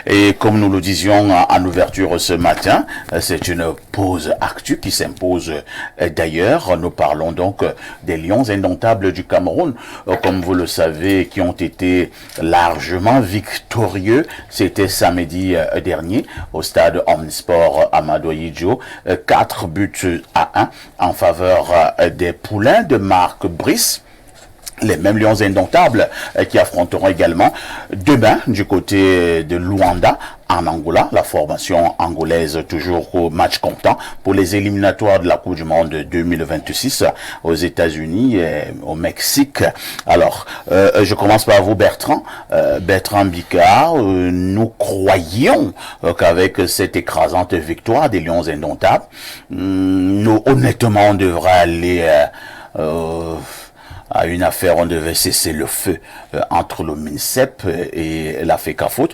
Et comme nous le disions en ouverture ce matin, c'est une pause actu qui s'impose d'ailleurs. Nous parlons donc des Lions indomptables du Cameroun, comme vous le savez, qui ont été largement victorieux. C'était samedi dernier au stade Omnisport Amadou Ahidjo, 4 buts à 1 en faveur des Poulains de Marc Brice. Les mêmes Lions indomptables qui affronteront également demain du côté de Luanda en Angola, la formation angolaise toujours au match comptant pour les éliminatoires de la Coupe du Monde 2026 aux États-Unis et au Mexique. Alors, je commence par vous Bertrand. Bertrand Bicard, nous croyions qu'avec cette écrasante victoire des Lions indomptables, nous honnêtement on devrait aller à une affaire, on devait cesser le feu entre le MINSEP et la FECAFOOT,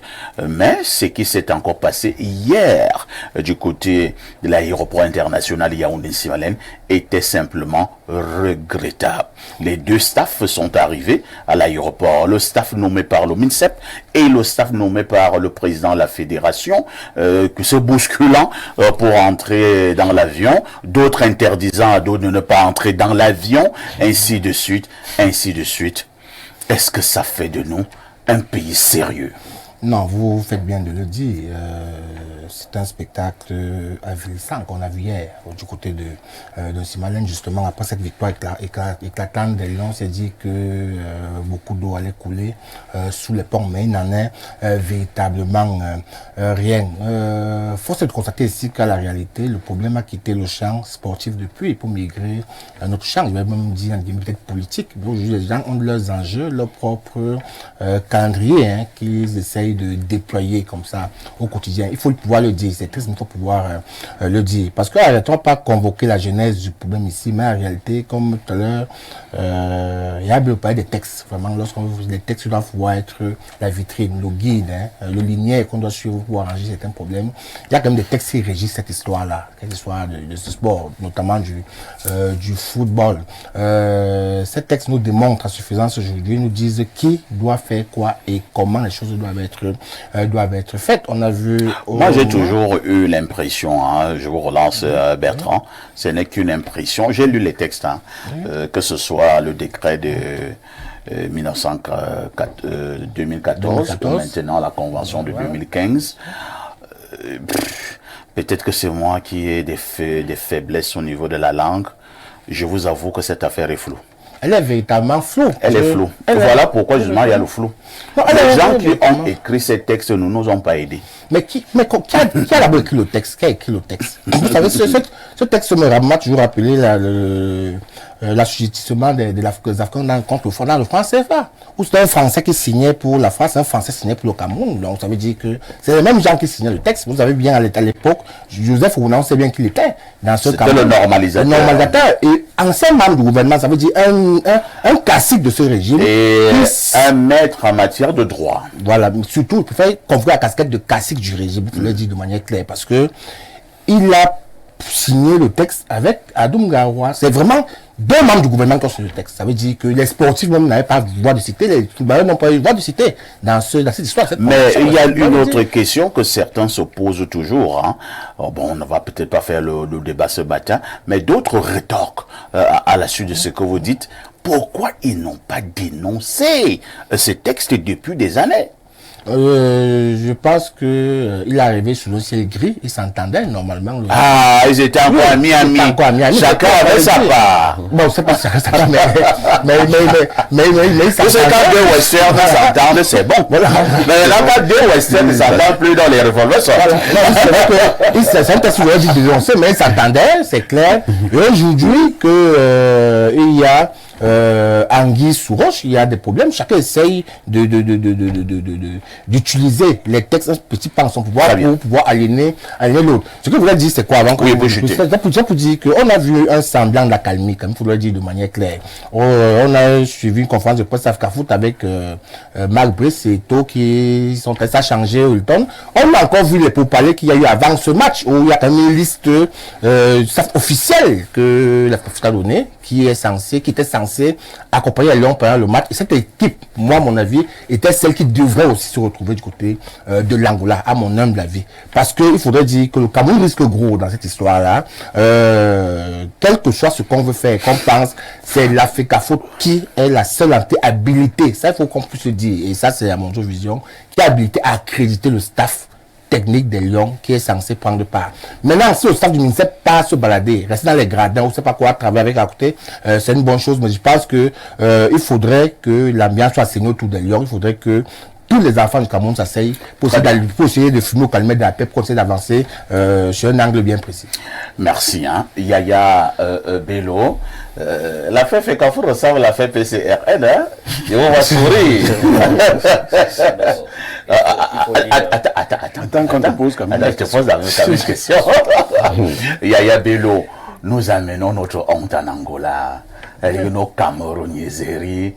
mais ce qui s'est encore passé hier du côté de l'aéroport international Yaoundé-Simalène était simplement regrettable. Les deux staffs sont arrivés à l'aéroport, le staff nommé par le MINSEP et le staff nommé par le président de la fédération, se bousculant pour entrer dans l'avion, d'autres interdisant à d'autres de ne pas entrer dans l'avion, ainsi de suite, ainsi de suite. Est-ce que ça fait de nous un pays sérieux? Non, vous faites bien de le dire. C'est un spectacle ahurissant qu'on a vu hier du côté de Simalène, justement après cette victoire éclatante des Lions. On s'est dit que beaucoup d'eau allait couler sous les ponts, mais il n'en est véritablement rien. Force est de constater ici qu'à la réalité, le problème a quitté le champ sportif depuis pour migrer à notre champ. Je vais même dire peut-être politique. Aujourd'hui, les gens ont leurs enjeux, leur propre calendrier qu'ils essayent de déployer comme ça au quotidien. Il faut pouvoir le dire, c'est triste, mais il faut pouvoir le dire. Parce qu'on ne pas convoquer la genèse du problème ici, mais en réalité, comme tout à l'heure, il y a le parler des textes. Vraiment, lorsqu'on les textes doivent pouvoir être la vitrine, le guide, le linéaire qu'on doit suivre pour arranger certains problèmes. Il y a quand même des textes qui régissent cette histoire-là, cette histoire de ce sport, notamment du football. Ces textes nous démontrent à suffisance aujourd'hui, nous disent qui doit faire quoi et comment les choses doivent être faites. On a vu... Moi, j'ai toujours eu l'impression, je vous relance Bertrand, ce n'est qu'une impression. J'ai lu les textes, que ce soit le décret de 2014 ou maintenant la convention de 2015. Peut-être que c'est moi qui ai des faiblesses au niveau de la langue. Je vous avoue que cette affaire est floue. Elle est véritablement floue. Elle est floue. Voilà pourquoi justement il y a le flou. Non, les gens qui ont écrit ces textes ne nous ont pas aidés. Mais qui a d'abord écrit le texte? Qui a écrit le texte? Vous savez, ce texte m'a toujours rappelé l'assujettissement des Afghans contre le franc CFA. Où c'était un Français qui signait pour la France, un Français signait pour le Cameroun. Donc ça veut dire que c'est les mêmes gens qui signaient le texte. Vous savez bien à l'époque, Joseph Ounan, on sait bien qu'il était dans ce Cameroun. C'était le normalisateur. Le normalisateur. Et ancien membre du gouvernement, ça veut dire un classique de ce régime. Et un maître en matière de droit. Voilà, surtout, il faut confondre la casquette de classique du régime, il faut le dire de manière claire, parce que il a signé le texte avec Adoum Garoua. C'est vraiment deux membres du gouvernement qui ont signé le texte. Ça veut dire que les sportifs même n'avaient pas droit de citer, les footballeurs n'ont pas eu droit de citer dans cette histoire. Mais il y a une autre question que certains se posent toujours. Bon, on ne va peut-être pas faire le débat ce matin, mais d'autres rétorquent à la suite de ce que vous dites. Pourquoi ils n'ont pas dénoncé ce texte depuis des années? Je pense que il est arrivé sous le ciel gris, ils s'entendaient normalement. Ils étaient encore amis. Chacun avait sa part. Bon, c'est pas ça, mais ça. Parce que quand deux westerns s'entendent, c'est bon. Voilà. Mais là, quand deux westerns ne s'entendent plus dans les revolvers, c'est un texte de dénoncer, mais ils s'entendaient, c'est clair. Et aujourd'hui, il y a anguille sous roche, il y a des problèmes. Chacun essaye d'utiliser les textes un petit peu en son pouvoir pour pouvoir aliéner l'autre. Ce que je voulais dire, c'est quoi avant pour dire qu'on a vu un semblant d'accalmie, comme il faut le dire de manière claire. On a suivi une conférence de presse FECAFOOT avec Marc Brice et To qui sont restés à changer Hulton. On a encore vu les pourparlers qu'il y a eu avant ce match, où il y a quand même une liste officielle que la FECAFOOT a donnée, qui était censée accompagner les Lions pendant le match. Et cette équipe, moi, à mon avis, était celle qui devrait aussi se retrouver du côté de l'Angola, à mon humble avis. Parce qu'il faudrait dire que le Cameroun risque gros dans cette histoire-là. Quel que soit ce qu'on veut faire, qu'on pense, c'est l'Africafoot qui est la seule entité habilitée. Ça, il faut qu'on puisse le dire. Et ça, c'est à mon vision, qui est habilité à accréditer le staff technique des Lions qui est censé prendre part. Maintenant, si le staff du ministère pas se balader, rester dans les gradins, ou c'est pas quoi, travailler avec à côté, c'est une bonne chose, mais je pense que il faudrait que l'ambiance soit enseignée autour des Lions, il faudrait que tous les enfants du Cameroun s'asseyent pour essayer de fumer au calme de la paix, pour essayer d'avancer sur un angle bien précis. Merci, hein. Yaya Bello. La fête FECAFOOT ressemble à la fête PCRN, hein. Et on va sourire. Attends, qu'on te pose comme je te pose la même question. Yaya Bello, nous amenons notre honte en Angola. Nos Camerounaiseries,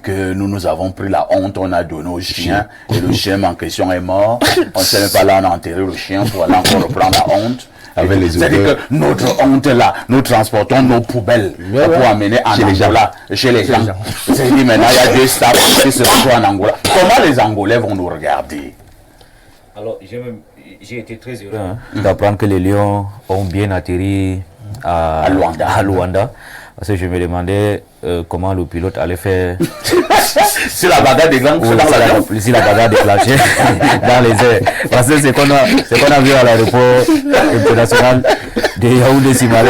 que nous avons pris la honte, on a donné au chien, et le chien en question est mort. On ne sait même pas là, on a enterré le chien pour aller encore reprendre la honte. C'est-à-dire que notre honte là, nous transportons nos poubelles pour amener en Angola, chez les gens. C'est-à-dire maintenant, il y a deux staffs qui se retrouvent en Angola. Comment les Angolais vont nous regarder? Alors, j'ai été très heureux d'apprendre que les Lions ont bien atterri à Luanda. Parce que je me demandais comment le pilote allait faire. Si la bagarre des grands, si la bagarre déclenchée dans les airs. Parce que c'est qu'on a vu à l'aéroport international de Yaoundé Simalé.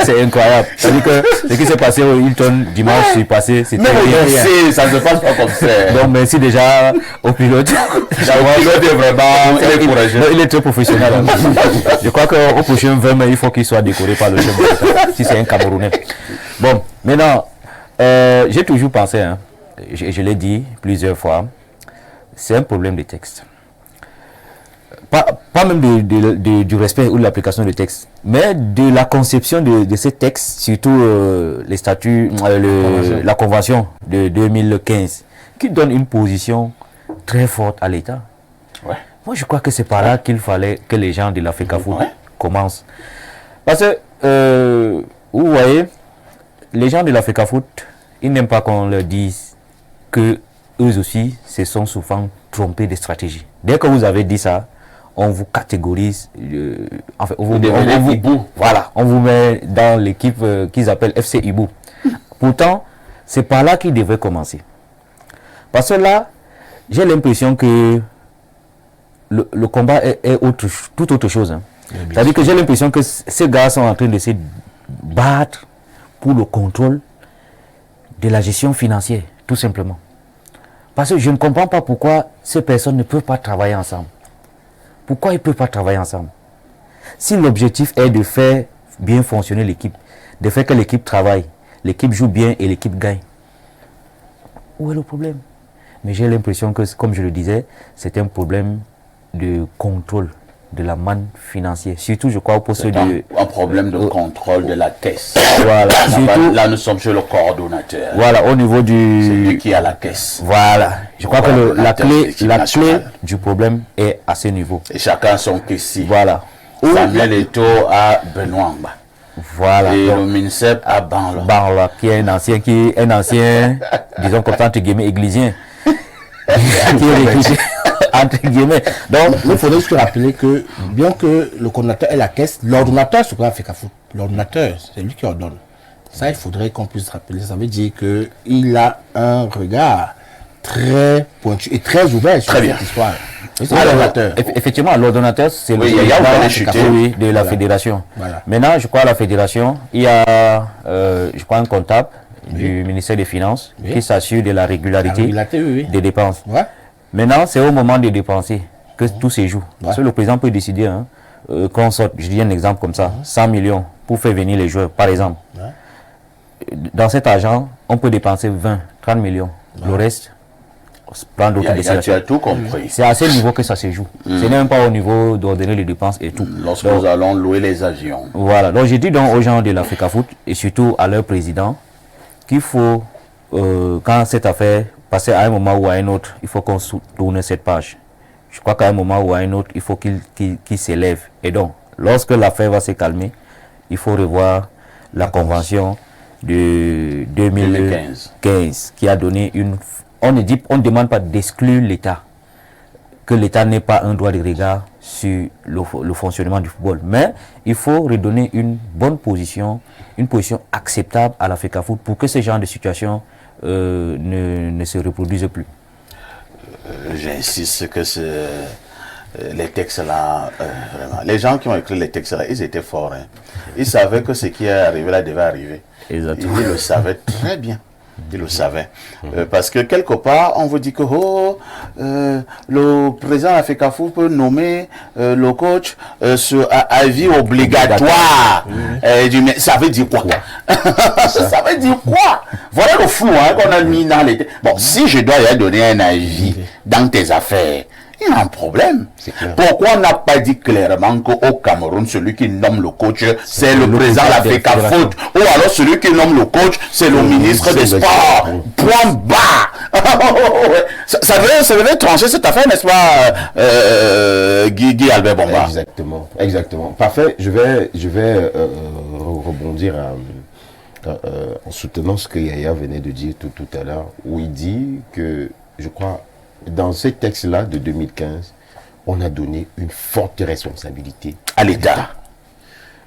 C'est incroyable. C'est-à-dire que ce qui s'est passé au Hilton dimanche passé, c'était rien. Ça ne se passe pas comme ça. Donc merci déjà au pilote. Le pilote est vraiment il est très professionnel. Je crois qu'au prochain 20 mai, il faut qu'il soit décoré par le chef de l'État, si c'est un Camerounais. Bon, maintenant, j'ai toujours pensé, hein, je l'ai dit plusieurs fois, c'est un problème de texte. Pas même du respect ou de l'application du texte, mais de la conception de ces textes, surtout les statuts, la convention de 2015, qui donne une position très forte à l'État. Ouais. Moi, je crois que c'est par là qu'il fallait que les gens de l'Africafoot commencent. Parce que, vous voyez, les gens de l'Africafoot, ils n'aiment pas qu'on leur dise que eux aussi se sont souvent trompés de stratégie. Dès que vous avez dit ça, on vous catégorise, enfin, on vous met dans l'équipe qu'ils appellent FC Ibou. Pourtant, c'est par là qu'ils devraient commencer. Parce que là, j'ai l'impression que le combat est tout autre chose. Hein. C'est-à-dire que j'ai l'impression que ces gars sont en train de se battre pour le contrôle de la gestion financière, tout simplement. Parce que je ne comprends pas pourquoi ces personnes ne peuvent pas travailler ensemble. Pourquoi ils ne peuvent pas travailler ensemble? Si l'objectif est de faire bien fonctionner l'équipe, de faire que l'équipe travaille, l'équipe joue bien et l'équipe gagne, où est le problème? Mais j'ai l'impression que, comme je le disais, c'est un problème de contrôle de la manne financière. Surtout, je crois, au poste de... un problème de contrôle de la caisse. Voilà. Surtout, là, nous sommes chez le coordonnateur. Voilà, au niveau du... C'est lui qui a la caisse. Voilà. Je crois que la clé du problème est à ce niveau. Et chacun son caissier. Voilà. Samuel Eto'o à Benoît. Voilà. Et le MINSEP à Banla. Banla, qui est un ancien, disons comme ça, entre guillemets, églisien. Qui est réclusé, entre guillemets. Donc, il faudrait juste rappeler que, bien que le coordinateur ait la caisse, l'ordonnateur, c'est quoi FECAFOOT? L'ordonnateur, c'est lui qui ordonne. Ça, il faudrait qu'on puisse rappeler. Ça veut dire qu'il a un regard très pointu et très ouvert sur cette histoire. Effectivement, l'ordonnateur, c'est le président de la fédération. Voilà. Maintenant, je crois à la fédération, il y a, je crois, un comptable du ministère des Finances qui s'assure de la régularité des dépenses. Ouais. Maintenant, c'est au moment de dépenser que tout se joue. Parce que le président peut décider, hein, qu'on sorte, je dis un exemple comme ça, 100 millions pour faire venir les joueurs, par exemple. Dans cet argent, on peut dépenser 20, 30 millions. Le reste, plan d'autres décisions. Tu as tout compris. C'est à ce niveau que ça se joue. Ce n'est même pas au niveau d'ordonner les dépenses et tout. Lorsque nous allons louer les avions. Voilà. Donc, j'ai dit donc aux gens de l'Africafoot et surtout à leur président qu'il faut, quand cette affaire passe à un moment ou à un autre, il faut qu'on tourne cette page. Je crois qu'à un moment ou à un autre, il faut qu'il s'élève. Et donc, lorsque l'affaire va se calmer, il faut revoir la convention de 2015 qui a donné une... On ne demande pas d'exclure l'État, que l'État n'ait pas un droit de regard sur le fonctionnement du football. Mais il faut redonner une bonne position, une position acceptable à la FECAFOOT pour que ce genre de situation ne se reproduise plus. J'insiste que les textes là, vraiment, les gens qui ont écrit les textes là, ils étaient forts. Hein. Ils savaient que ce qui est arrivé là devait arriver. Exactement. Ils le savaient très bien. Ils le savaient. Parce que quelque part, on vous dit que le président de la FECAFOOT peut nommer le coach sur avis obligatoire. Ça veut dire quoi? Ça veut dire quoi? Voilà le flou qu'on a mis dans les... Bon, si je dois y donner un avis dans tes affaires, il y a un problème. Pourquoi on n'a pas dit clairement qu'au Cameroun, celui qui nomme le coach, c'est le président de la FECAFOOT, ou alors celui qui nomme le coach, c'est le ministre des Sports. Point bas. Ça devait trancher cette affaire, n'est-ce pas, Guy Albert Bomba? Exactement. Parfait. Je vais rebondir en soutenant ce que Yaya venait de dire tout à l'heure, où il dit que, je crois, dans ces textes-là de 2015, on a donné une forte responsabilité à l'État.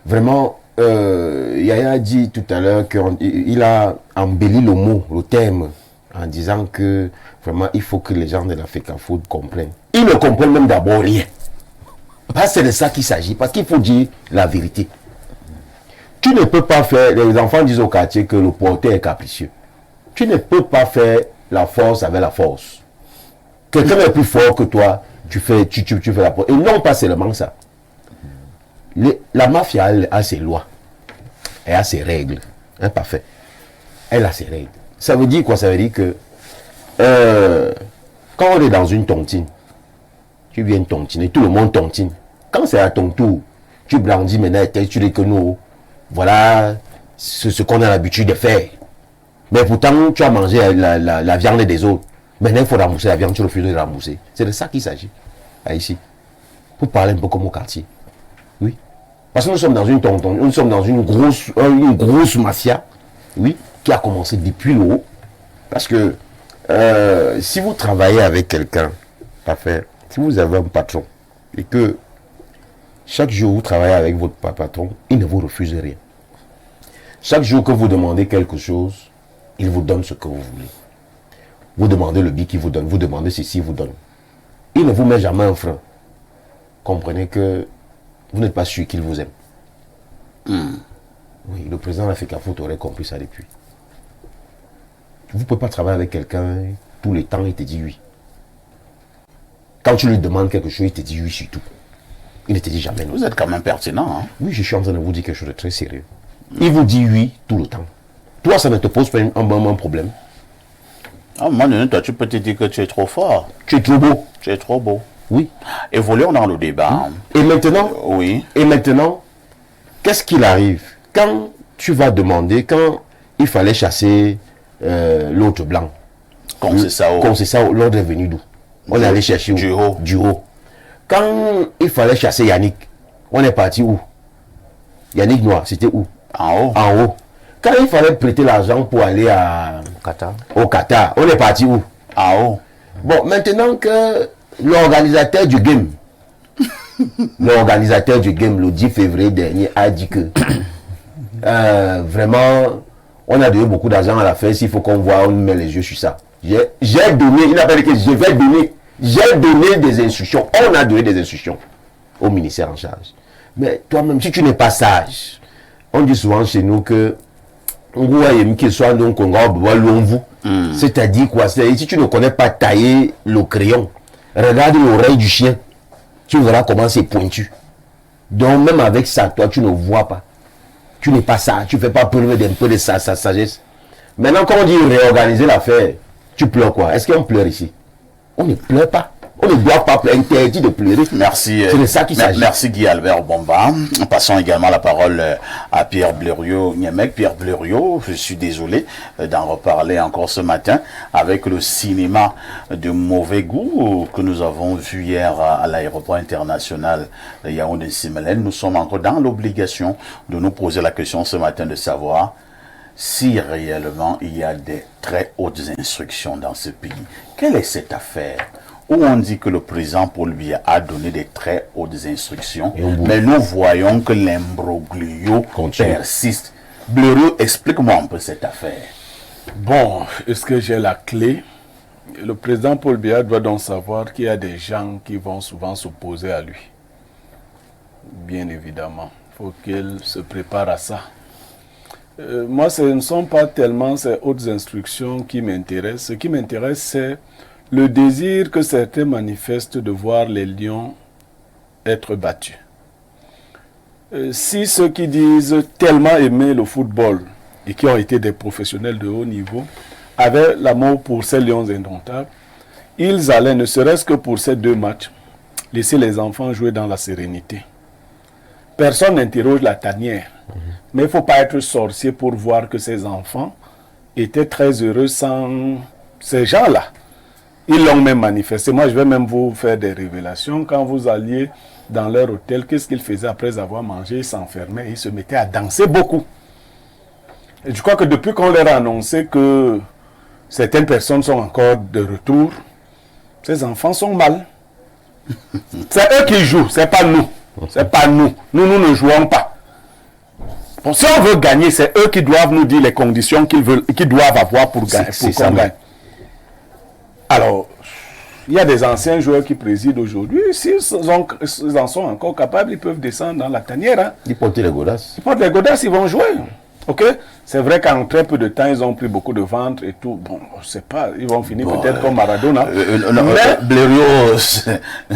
Vraiment, Yaya a dit tout à l'heure qu'il a embelli le mot, le thème, en disant que vraiment il faut que les gens de la FECAFOOT comprennent. Ils ne comprennent même d'abord rien. C'est de ça qu'il s'agit, parce qu'il faut dire la vérité. Tu ne peux pas faire, les enfants disent au quartier que le porteur est capricieux. Tu ne peux pas faire la force avec la force. Quelqu'un est plus fort que toi, tu fais la force. Et non pas seulement ça. La mafia, elle a ses lois. Elle a ses règles. Hein, parfait. Elle a ses règles. Ça veut dire quoi? Ça veut dire que quand on est dans une tontine, tu viens tontiner, tout le monde tontine. Quand c'est à ton tour, tu brandis maintenant, tu dis que nous, voilà ce qu'on a l'habitude de faire. Mais pourtant, tu as mangé la viande des autres. Maintenant, il faut rembourser la viande, tu refuses de rembourser. C'est de ça qu'il s'agit. Ici. Pour parler un peu comme au quartier. Oui. Parce que nous sommes dans une tonton, nous sommes dans une grosse mafia, oui, qui a commencé depuis le haut. Parce que si vous travaillez avec quelqu'un, parfait, si vous avez un patron, et que chaque jour vous travaillez avec votre patron, il ne vous refuse rien. Chaque jour que vous demandez quelque chose, il vous donne ce que vous voulez. Vous demandez le bic, il vous donne. Vous demandez ceci, il vous donne. Il ne vous met jamais un frein. Comprenez que vous n'êtes pas sûr qu'il vous aime. Oui, le président de la FECAFOOT aurait compris ça depuis. Vous ne pouvez pas travailler avec quelqu'un tout le temps, il te dit oui. Quand tu lui demandes quelque chose, il te dit oui sur tout. Il ne te dit jamais non. Vous êtes quand même pertinent. Hein? Oui, je suis en train de vous dire quelque chose de très sérieux. Il vous dit oui tout le temps. Toi, ça ne te pose pas un problème. À un moment donné, toi, tu peux te dire que tu es trop fort. Tu es trop beau. Tu es trop beau. Oui. Évoluons dans le débat. Et maintenant, oui. Et maintenant, qu'est-ce qu'il arrive? Quand tu vas demander, quand il fallait chasser l'autre blanc, Conceição, l'ordre est venu d'où? On est allé chercher du haut. Du haut. Quand il fallait chasser Yannick, on est parti où? Yannick Noir, c'était où? En haut. En haut. Quand il fallait prêter l'argent pour aller au Qatar, on est parti où? En haut. Bon, maintenant que l'organisateur du game, le 10 février dernier, a dit que vraiment, on a donné beaucoup d'argent à la fête, il faut qu'on voit, on met les yeux sur ça. J'ai donné, il a pas dit que je vais donner, j'ai donné des instructions, on a donné des instructions au ministère en charge. Mais toi-même, si tu n'es pas sage, on dit souvent chez nous que c'est-à-dire quoi? Si tu ne connais pas tailler le crayon, regarde l'oreille du chien, tu verras comment c'est pointu. Donc même avec ça, toi tu ne vois pas. Tu n'es pas sage, tu ne fais pas preuve d'un peu de sa sagesse. Maintenant quand on dit réorganiser l'affaire, tu pleures quoi? Est-ce qu'on pleure ici? On ne pleure pas. On ne doit pas pleurer, interdit de pleurer. Merci. C'est de ça qu'il s'agit. Merci Guy Albert Bomba. Passons également la parole à Pierre Blériot Niémec. Pierre Blériot, je suis désolé d'en reparler encore ce matin avec le cinéma de mauvais goût que nous avons vu hier à l'aéroport international de Yaoundé-Simbelène. Nous sommes encore dans l'obligation de nous poser la question ce matin de savoir si réellement il y a des très hautes instructions dans ce pays, quelle est cette affaire où on dit que le président Paul Biya a donné des très hautes instructions, mais nous voyons que l'imbroglio persiste. Blériot, explique-moi un peu cette affaire. Bon, est-ce que j'ai la clé? Le président Paul Biya doit donc savoir qu'il y a des gens qui vont souvent s'opposer à lui. Bien évidemment, il faut qu'il se prépare à ça. Moi, ce ne sont pas tellement ces hautes instructions qui m'intéressent. Ce qui m'intéresse, c'est le désir que certains manifestent de voir les Lions être battus. Si ceux qui disent tellement aimer le football et qui ont été des professionnels de haut niveau avaient l'amour pour ces Lions indomptables, ils allaient, ne serait-ce que pour ces 2 matchs, laisser les enfants jouer dans la sérénité. Personne n'interroge la tanière, mais il ne faut pas être sorcier pour voir que ces enfants étaient très heureux sans ces gens-là. Ils l'ont même manifesté. Moi, je vais même vous faire des révélations. Quand vous alliez dans leur hôtel, qu'est-ce qu'ils faisaient après avoir mangé? Ils s'enfermaient et ils se mettaient à danser beaucoup. Et je crois que depuis qu'on leur a annoncé que certaines personnes sont encore de retour, ces enfants sont mal. C'est eux qui jouent, c'est pas nous. C'est pas nous. Nous ne jouons pas. Bon, si on veut gagner, c'est eux qui doivent nous dire les conditions qu'ils doivent avoir pour gagner. Pour qu'on gagne. Alors, il y a des anciens joueurs qui président aujourd'hui. S'ils en sont encore capables, ils peuvent descendre dans la tanière. Hein. Ils portent les godasses. Ils portent les godasses, ils vont jouer. Ok, c'est vrai qu'en très peu de temps, ils ont pris beaucoup de ventre et tout. Bon, je sais pas, ils vont finir peut-être comme Maradona. Blériot,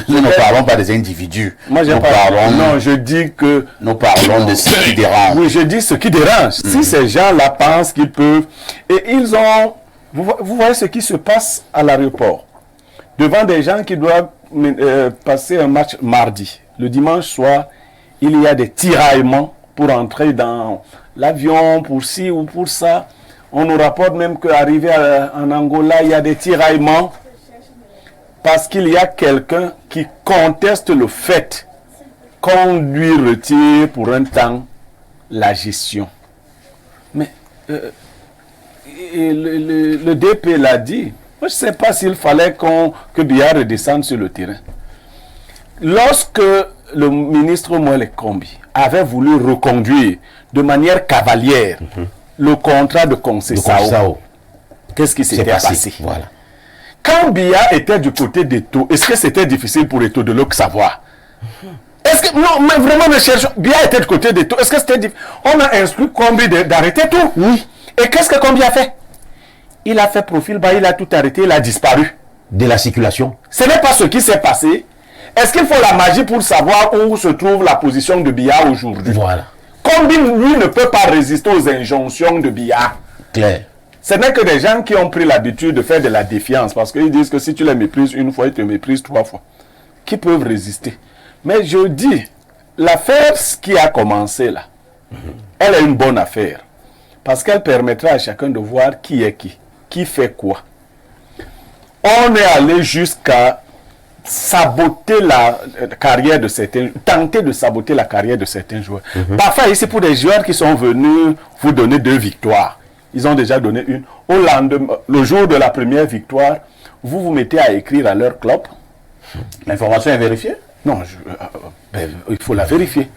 nous ne parlons pas des individus. Moi, non, je dis que... Nous parlons de ce qui dérange. Oui, je dis ce qui dérange. Si ces gens-là pensent qu'ils peuvent... Et ils ont... Vous voyez ce qui se passe à l'aéroport. Devant des gens qui doivent passer un match mardi. Le dimanche soir, il y a des tiraillements pour entrer dans l'avion, pour ci ou pour ça. On nous rapporte même qu'arrivé en Angola, il y a des tiraillements parce qu'il y a quelqu'un qui conteste le fait qu'on lui retire pour un temps la gestion. Mais le DP l'a dit. Moi, je ne sais pas s'il fallait que Biya redescende sur le terrain. Lorsque le ministre Moelle Kombi avait voulu reconduire de manière cavalière le contrat de Concessao, qu'est-ce qui s'était passé? Voilà. Quand Biya était du côté d'Eto, est-ce que c'était difficile pour Eto de le savoir? Est-ce que, non, mais vraiment, ne cherchons. Biya était du côté d'Eto. Est-ce que c'était difficile? On a instruit Kombi d'arrêter tout. Oui. Et qu'est-ce que Kombi a fait? Il a fait profil bas, il a tout arrêté, il a disparu. De la circulation. Ce n'est pas ce qui s'est passé. Est-ce qu'il faut la magie pour savoir où se trouve la position de Biya aujourd'hui? Voilà. Kombi, lui, ne peut pas résister aux injonctions de Biya. Clair. Ce n'est que des gens qui ont pris l'habitude de faire de la défiance. Parce qu'ils disent que si tu les méprises une fois, ils te méprisent 3 fois. Qui peuvent résister. Mais je dis, l'affaire qui a commencé là, elle est une bonne affaire. Parce qu'elle permettra à chacun de voir qui est qui fait quoi. On est allé jusqu'à saboter la carrière de certains, tenter de saboter la carrière de certains joueurs. Parfois, ici, pour des joueurs qui sont venus vous donner 2 victoires, ils ont déjà donné une. Au lendemain, le jour de la première victoire, vous vous mettez à écrire à leur club. L'information est vérifiée? Non, il faut la vérifier.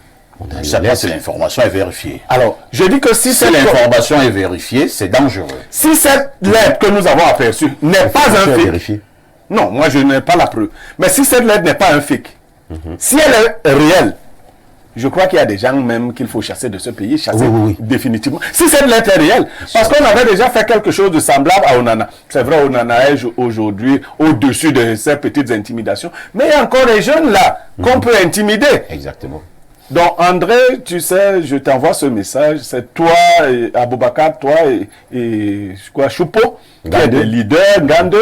Ça, c'est l'information est vérifiée. Alors, je dis que si l'information est vérifiée, c'est dangereux. Si cette lettre que nous avons aperçue n'est pas un fake, non, moi je n'ai pas la preuve. Mais si cette lettre n'est pas un fake, si elle est réelle, je crois qu'il y a des gens même qu'il faut chasser de ce pays, chasser définitivement. Si cette lettre est réelle, parce qu'on avait déjà fait quelque chose de semblable à Onana. C'est vrai, Onana est aujourd'hui au-dessus de ces petites intimidations. Mais il y a encore des jeunes là qu'on peut intimider. Exactement. Donc André, tu sais, je t'envoie ce message, c'est toi, et Aboubakar, toi et quoi, Choupo, qui est des leaders, Gande.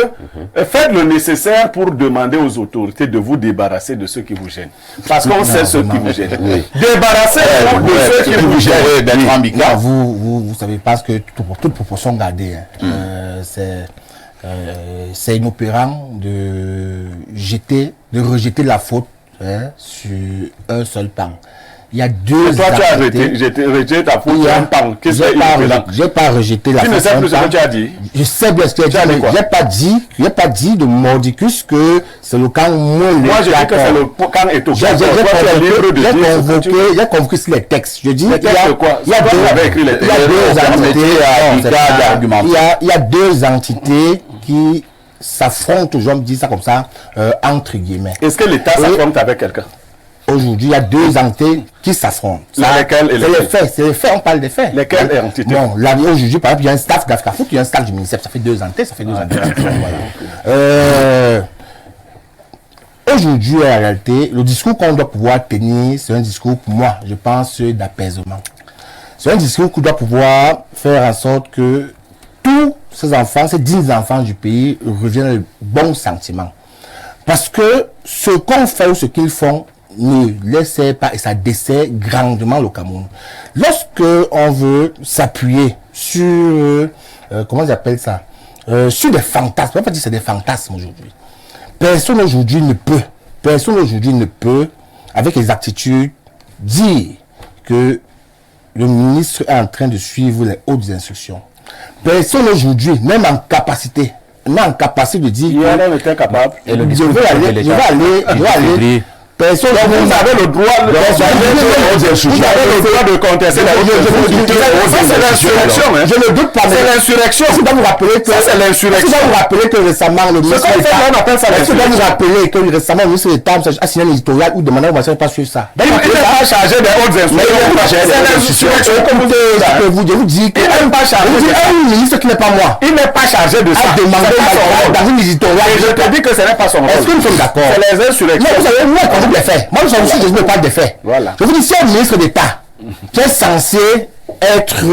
Faites le nécessaire pour demander aux autorités de vous débarrasser de ceux qui vous gênent. Parce qu'on sait ceux qui vous gênent. Débarrassez-vous de ceux qui vous gênent. Vous savez, parce que toute proportion gardée, c'est inopérant de rejeter la faute sur un seul pan. il y a deux Toi, tu as entités. rejeté ta faute. Qu'est-ce J'ai pas rejeté la faute. Tu ne sais plus ce que tu as dit. Je sais bien ce que tu as dit, mais j'ai pas dit de mordicus que c'est le camp moins. Moi, je dis que c'est le camp et tout. J'ai convoqué sur les textes. Je dis il y a deux entités qui s'affrontent, je me dis ça comme ça, entre guillemets. Est-ce que l'État s'affronte avec quelqu'un? Aujourd'hui, il y a deux entités qui s'affrontent. C'est les faits, on parle des faits. Lesquelles entités? Bon, là, aujourd'hui, par exemple, il y a un staff d'Africafoot, il y a un staff du ministère, ça fait deux entités, voilà. Aujourd'hui, en réalité, le discours qu'on doit pouvoir tenir, c'est un discours, pour moi, je pense, d'apaisement. C'est un discours qui doit pouvoir faire en sorte que tous ces enfants, ces 10 enfants du pays reviennent le bon sentiment. Parce que ce qu'on fait ou ce qu'ils font ne laisse pas et ça dessert grandement le Cameroun. Lorsque on veut s'appuyer sur, comment ils appellent ça, sur des fantasmes, on va pas dire que c'est des fantasmes aujourd'hui. Personne aujourd'hui ne peut, avec exactitude, dire que le ministre est en train de suivre les hautes instructions. Personne aujourd'hui, même en capacité, de dire que était capable. Je vais aller. Personne, vous avez le droit de contester la c'est l'insurrection. Je ne doute pas. C'est l'insurrection. Je dois vous rappeler que c'est l'insurrection. Je dois vous rappeler que récemment le ministre d'État. Je dois vous rappeler que récemment le ministre d'État a signé un éditorial où demandait aux ne pas suivre ça. Il n'est pas chargé des hautes instructions. C'est l'insurrection. Je vous dis que un ministre qui n'est pas moi. Il n'est pas chargé de ça. A demandé dans une éditorial. Je te dis que ce n'est pas son rôle. Est-ce que nous sommes d'accord? C'est les insurrections. Non, vous savez, moi, quand des faits. Moi, je ne parle des faits. Voilà. Je vous dis, c'est un ministre d'État qui est censé être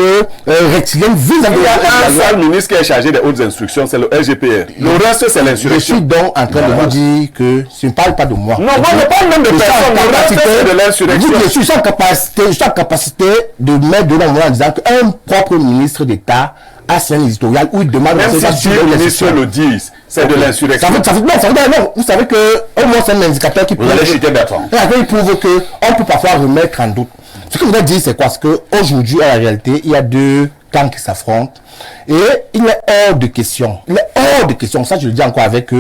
rectilien vis-à-vis de un seul ministre qui est chargé des hautes instructions, c'est le LGPR. Le reste, c'est l'insurrection. Je suis donc en train de vous dire que je ne parle pas de moi. Non, moi, je parle même de personne. Le reste, c'est de l'insurrection. Je suis en capacité de mettre dedans en disant qu'un propre ministre d'État a signé un éditorial où il demande... Même si les ministres le disent, c'est de l'insurrection. Non, vous savez qu'au moins c'est un indicateur qui prouve... Vous allez chuter Bertrand. Il prouve qu'on peut parfois remettre en doute. Ce que je voudrais dire, c'est quoi? Parce qu'aujourd'hui, en réalité, il y a deux camps qui s'affrontent. Et il est hors de question, ça je le dis encore avec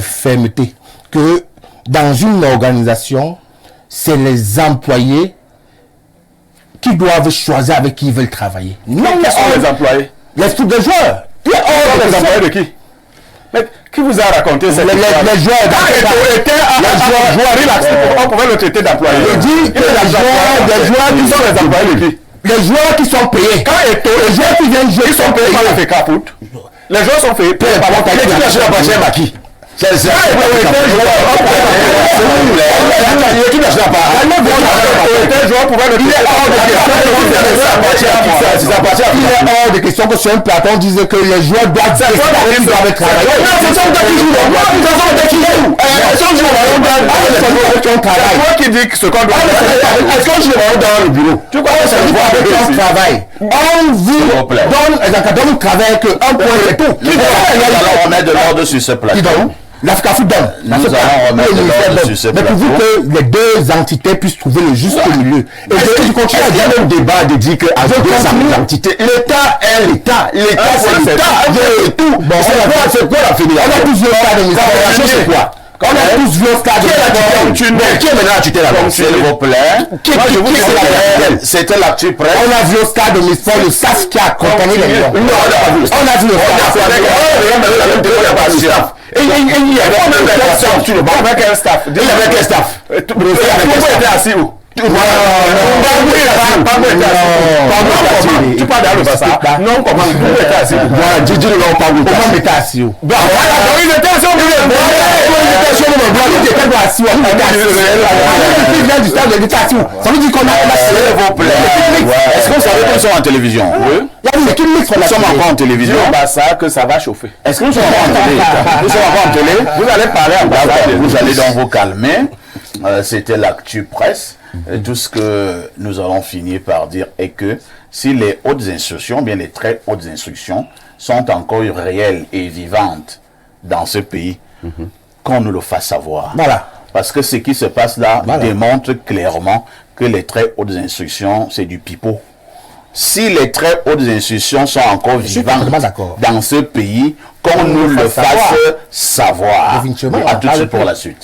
fermeté, que dans une organisation, c'est les employés qui doivent choisir avec qui ils veulent travailler. Non, mais sont les employés. Les joueurs. Il y a hors les employés de qui? Mais qui vous a raconté cette histoire? Les joueurs. On pouvait le traiter d'employé. Je dis que les joueurs qui sont les employés de qui? Les joueurs qui sont payés. Quand les joueurs qui viennent jouer, ils sont payés par l'Africafoot. Les joueurs sont payés par l'Africafoot. C'est ça. Il est hors de question que sur un plateau on dise que les joueurs doivent travailler. C'est toi qui dis ce qu'on doit faire. Est-ce qu'on joue dans le bureau? Tu crois que c'est le joueur travail? On vous donne un travail que un point et tout. Alors on met de l'ordre sur ce plateau. L'Africafoot donne. Nous allons remettre de l'ordre sur ce plateau. Mais pour vous que les deux entités puissent trouver le juste milieu. Et je continue à dire le débat de dire que avec deux entités, l'État est l'État. L'État c'est l'État. Et tout. Bon, c'est quoi la fédération? On a tous vu le cas de l'administration, c'est quoi? On a tous vu le cas de qui est maintenant la tutelle là? S'il vous plaît. C'était l'actu presse. On a vu le cas de l'histoire, le SAF qui a accompagné les gens. On a vu le SAF. Et il y avait un staff. Il y avait un staff. Pourquoi était assis où? Tu parles dans le passé. Non, comment vous êtes assis? Comment m'était assis? Ils étaient assis. Ça veut dire qu'on a s'il vous plaît. Est-ce que vous savez qu'ils sont en télévision? Oui. Nous sommes encore en télévision. Que ça va chauffer. Est-ce que nous sommes encore en télé? Nous sommes encore en télé. Vous allez parler à Bassade. Vous allez donc vous calmer. C'était l'actu presse. Tout ce que nous allons finir par dire est que si les hautes instructions, bien les très hautes instructions, sont encore réelles et vivantes dans ce pays, qu'on nous le fasse savoir. Voilà. Parce que ce qui se passe là démontre clairement que les très hautes institutions, c'est du pipeau. Si les très hautes institutions sont encore vivantes dans ce pays, qu'on nous le fasse savoir. Définitivement, À tout de suite pour la suite.